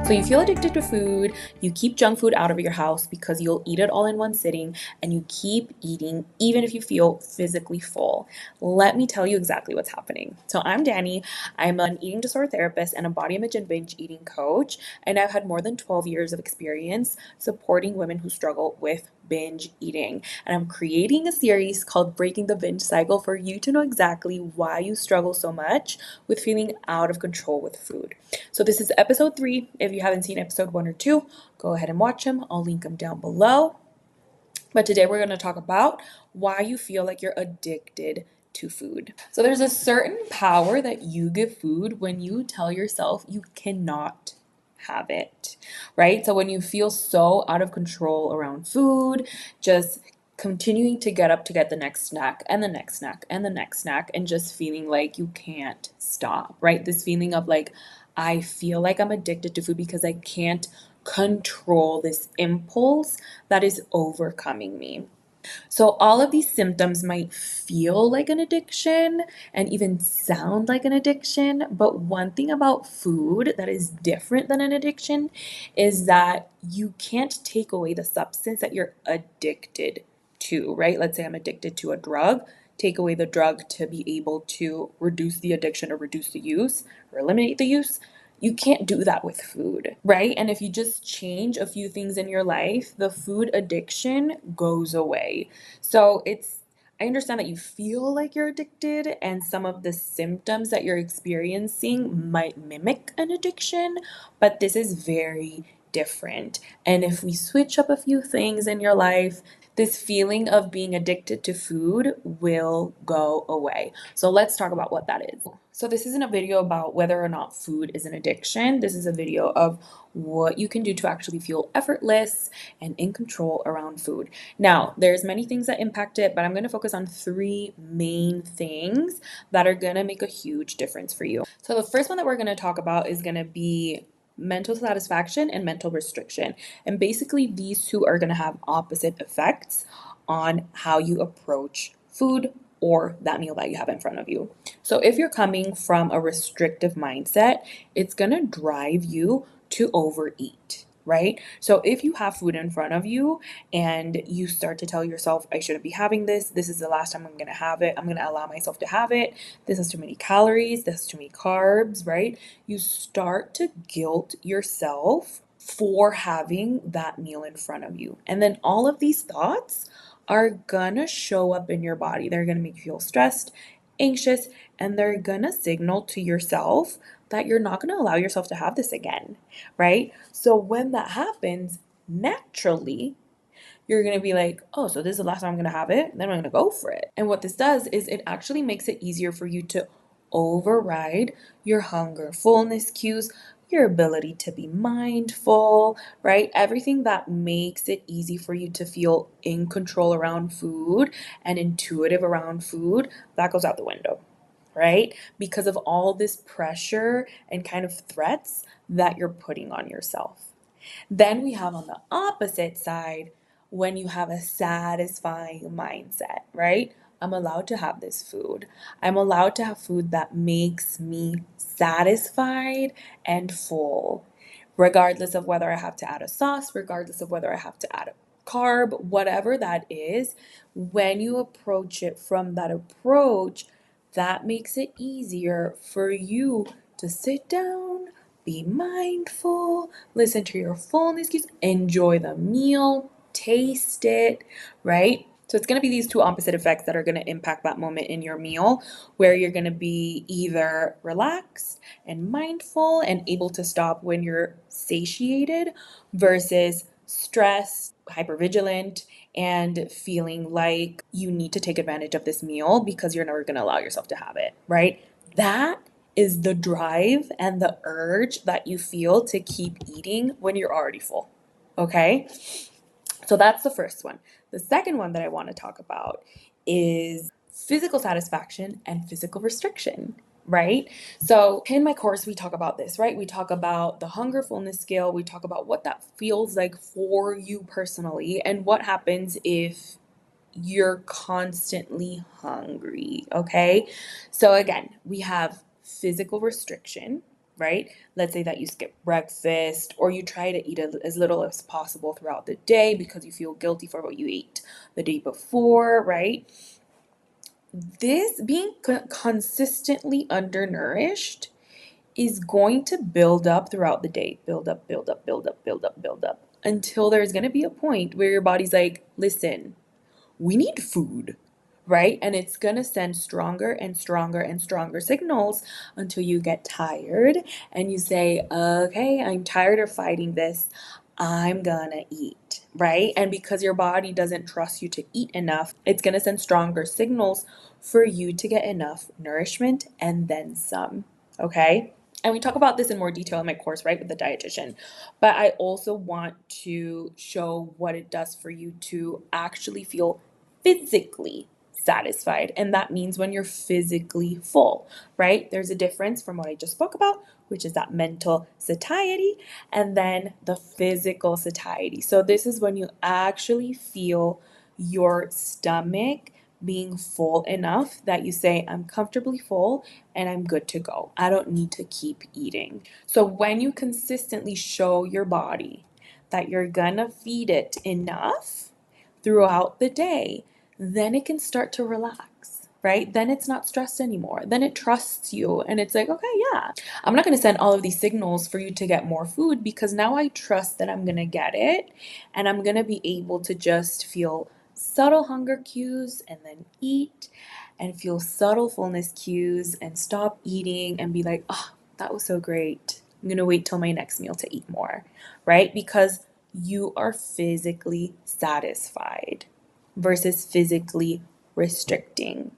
So you feel addicted to food, you keep junk food out of your house because you'll eat it all in one sitting, and you keep eating even if you feel physically full. Let me tell you exactly what's happening. So I'm Danny. I'm an eating disorder therapist and a body image and binge eating coach, and I've had more than 12 years of experience supporting women who struggle with binge eating. And I'm creating a series called Breaking the Binge Cycle for you to know exactly why you struggle so much with feeling out of control with food. So this is episode 3. If you haven't seen episode 1 or 2, go ahead and watch them. I'll link them down below. But today we're going to talk about why you feel like you're addicted to food. So there's a certain power that you give food when you tell yourself you cannot have it, right? So when you feel so out of control around food, just continuing to get up to get the next snack and the next snack and the next snack and just feeling like you can't stop, right? This feeling of like, I feel like I'm addicted to food because I can't control this impulse that is overcoming me. So, all of these symptoms might feel like an addiction and even sound like an addiction. But one thing about food that is different than an addiction is that you can't take away the substance that you're addicted to, right? Let's say I'm addicted to a drug. Take away the drug to be able to reduce the addiction or reduce the use or eliminate the use. You can't do that with food, right? And if you just change a few things in your life, the food addiction goes away. So I understand that you feel like you're addicted and some of the symptoms that you're experiencing might mimic an addiction, but this is very different. And if we switch up a few things in your life, this feeling of being addicted to food will go away. So let's talk about what that is. So this isn't a video about whether or not food is an addiction. This is a video of what you can do to actually feel effortless and in control around food. Now, there's many things that impact it, but I'm going to focus on 3 main things that are going to make a huge difference for you. So the first one that we're going to talk about is going to be mental satisfaction and mental restriction. And basically, these two are going to have opposite effects on how you approach food or that meal that you have in front of you. So if you're coming from a restrictive mindset, it's going to drive you to overeat, right? So if you have food in front of you and you start to tell yourself, I shouldn't be having this, this is the last time I'm going to have it, I'm going to allow myself to have it, this has too many calories, this has too many carbs, right? You start to guilt yourself for having that meal in front of you. And then all of these thoughts are gonna show up in your body. They're gonna make you feel stressed, anxious, and they're gonna signal to yourself that you're not gonna allow yourself to have this again, right? So when that happens, naturally, you're going to be like, oh, so this is the last time I'm going to have it. Then I'm going to go for it. And what this does is it actually makes it easier for you to override your hunger, fullness cues, your ability to be mindful, right? Everything that makes it easy for you to feel in control around food and intuitive around food, that goes out the window, right? Because of all this pressure and kind of threats that you're putting on yourself. Then we have on the opposite side when you have a satisfying mindset, right? I'm allowed to have this food. I'm allowed to have food that makes me satisfied and full, regardless of whether I have to add a sauce, regardless of whether I have to add a carb, whatever that is. When you approach it from that approach, that makes it easier for you to sit down, be mindful, listen to your fullness cues, enjoy the meal, taste it, right? So it's going to be these two opposite effects that are going to impact that moment in your meal where you're going to be either relaxed and mindful and able to stop when you're satiated versus stressed, hypervigilant, and feeling like you need to take advantage of this meal because you're never going to allow yourself to have it, right? That is the drive and the urge that you feel to keep eating when you're already full. Okay? So that's the first one. The second one that I want to talk about is physical satisfaction and physical restriction, right? So in my course, we talk about this, right? We talk about the hunger fullness scale. We talk about what that feels like for you personally and what happens if you're constantly hungry, okay? So again, we have physical restriction, right? Let's say that you skip breakfast or you try to eat as little as possible throughout the day because you feel guilty for what you ate the day before, right? This being consistently undernourished is going to build up throughout the day. Build up, build up, build up, build up, build up until there's going to be a point where your body's like, listen, we need food, right? And it's going to send stronger and stronger and stronger signals until you get tired and you say, okay, I'm tired of fighting this. I'm gonna eat, right? And because your body doesn't trust you to eat enough, it's gonna send stronger signals for you to get enough nourishment and then some, okay? And we talk about this in more detail in my course, right, with the dietitian. But I also want to show what it does for you to actually feel physically satisfied. And that means when you're physically full, right? There's a difference from what I just spoke about, which is that mental satiety, and then the physical satiety. So this is when you actually feel your stomach being full enough that you say, I'm comfortably full and I'm good to go. I don't need to keep eating. So when you consistently show your body that you're gonna feed it enough throughout the day, then it can start to relax, right? Then it's not stressed anymore. Then it trusts you and it's like, okay, yeah, I'm not going to send all of these signals for you to get more food because now I trust that I'm going to get it and I'm going to be able to just feel subtle hunger cues and then eat and feel subtle fullness cues and stop eating and be like, oh, that was so great. I'm going to wait till my next meal to eat more, right? Because you are physically satisfied versus physically restricting.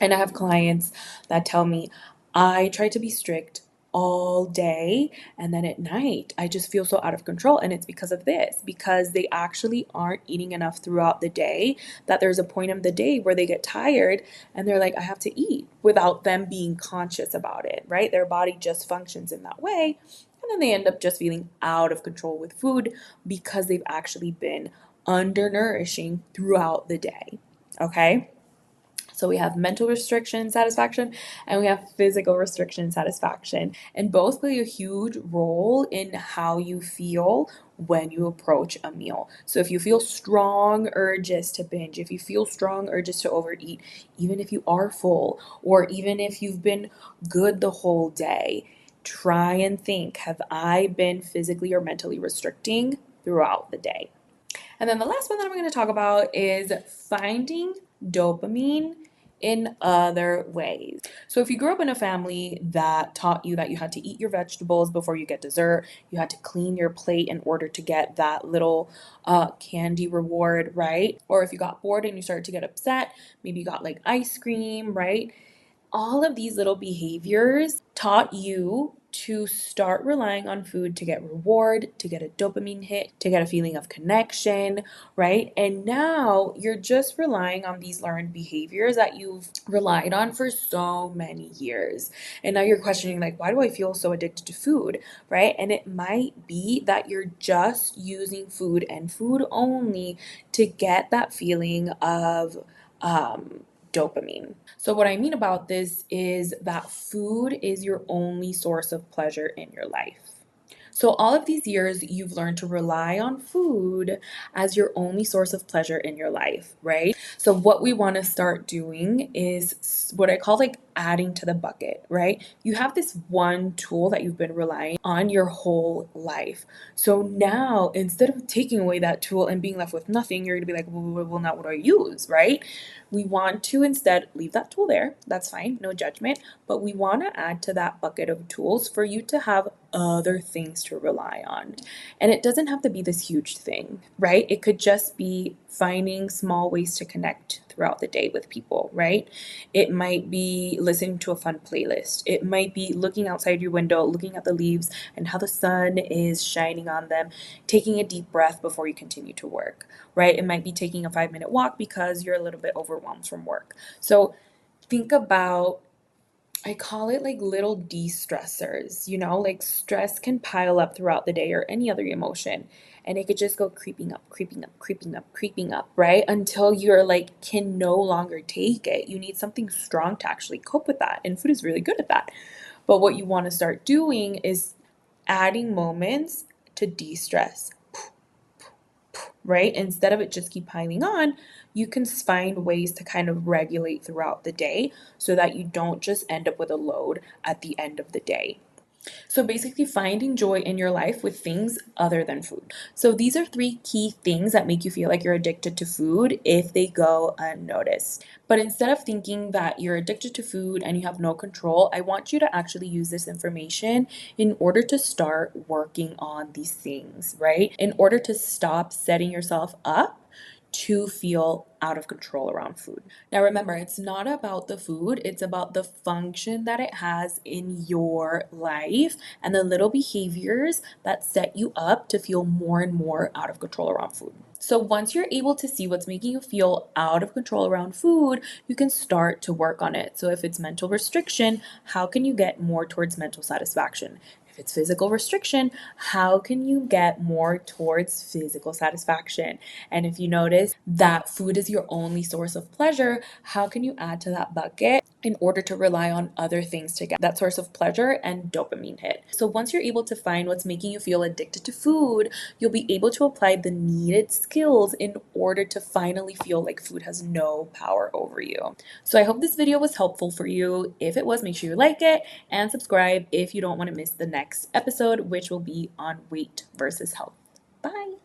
And I have clients that tell me, I try to be strict all day and then at night I just feel so out of control, and it's because of this, because they actually aren't eating enough throughout the day, that there's a point of the day where they get tired and they're like, I have to eat, without them being conscious about it, right? Their body just functions in that way, and then they end up just feeling out of control with food because they've actually been undernourishing throughout the day. Okay? So we have mental restriction satisfaction and we have physical restriction satisfaction. And both play a huge role in how you feel when you approach a meal. So if you feel strong urges to binge, if you feel strong urges to overeat, even if you are full, or even if you've been good the whole day, try and think, have I been physically or mentally restricting throughout the day? And then the last one that I'm going to talk about is finding dopamine in other ways. So if you grew up in a family that taught you that you had to eat your vegetables before you get dessert, you had to clean your plate in order to get that little candy reward, right? Or if you got bored and you started to get upset, maybe you got like ice cream, right? All of these little behaviors taught you to start relying on food to get reward, to get a dopamine hit, to get a feeling of connection, right? And now you're just relying on these learned behaviors that you've relied on for so many years. And now you're questioning, like, why do I feel so addicted to food, right? And it might be that you're just using food and food only to get that feeling of dopamine. So, what I mean about this is that food is your only source of pleasure in your life. So, all of these years, you've learned to rely on food as your only source of pleasure in your life, right? So, what we want to start doing is what I call like adding to the bucket, right? You have this one tool that you've been relying on your whole life. So, now instead of taking away that tool and being left with nothing, you're going to be like, well, now what do I use, right? We want to instead leave that tool there. That's fine, no judgment. But we want to add to that bucket of tools for you to have other things to rely on. And it doesn't have to be this huge thing, right? It could just be finding small ways to connect throughout the day with people, right? It might be listening to a fun playlist. It might be looking outside your window, looking at the leaves and how the sun is shining on them, taking a deep breath before you continue to work, right? It might be taking a 5-minute walk because you're a little bit overwhelmed from work. So think about, I call it like little de-stressors, like stress can pile up throughout the day or any other emotion. And it could just go creeping up, creeping up, creeping up, creeping up, right? Until you're like, can no longer take it. You need something strong to actually cope with that. And food is really good at that. But what you want to start doing is adding moments to de-stress, right? Instead of it just keep piling on, you can find ways to kind of regulate throughout the day so that you don't just end up with a load at the end of the day. So basically finding joy in your life with things other than food. So these are three key things that make you feel like you're addicted to food if they go unnoticed. But instead of thinking that you're addicted to food and you have no control, I want you to actually use this information in order to start working on these things, right? In order to stop setting yourself up to feel out of control around food. Now, remember, it's not about the food, it's about the function that it has in your life and the little behaviors that set you up to feel more and more out of control around food. So, once you're able to see what's making you feel out of control around food, you can start to work on it. So, if it's mental restriction, how can you get more towards mental satisfaction? If it's physical restriction, how can you get more towards physical satisfaction? And if you notice that food is your only source of pleasure, how can you add to that bucket in order to rely on other things to get that source of pleasure and dopamine hit? So once you're able to find what's making you feel addicted to food, you'll be able to apply the needed skills in order to finally feel like food has no power over you. So I hope this video was helpful for you. If it was, make sure you like it and subscribe if you don't want to miss the next episode, which will be on weight versus health. Bye.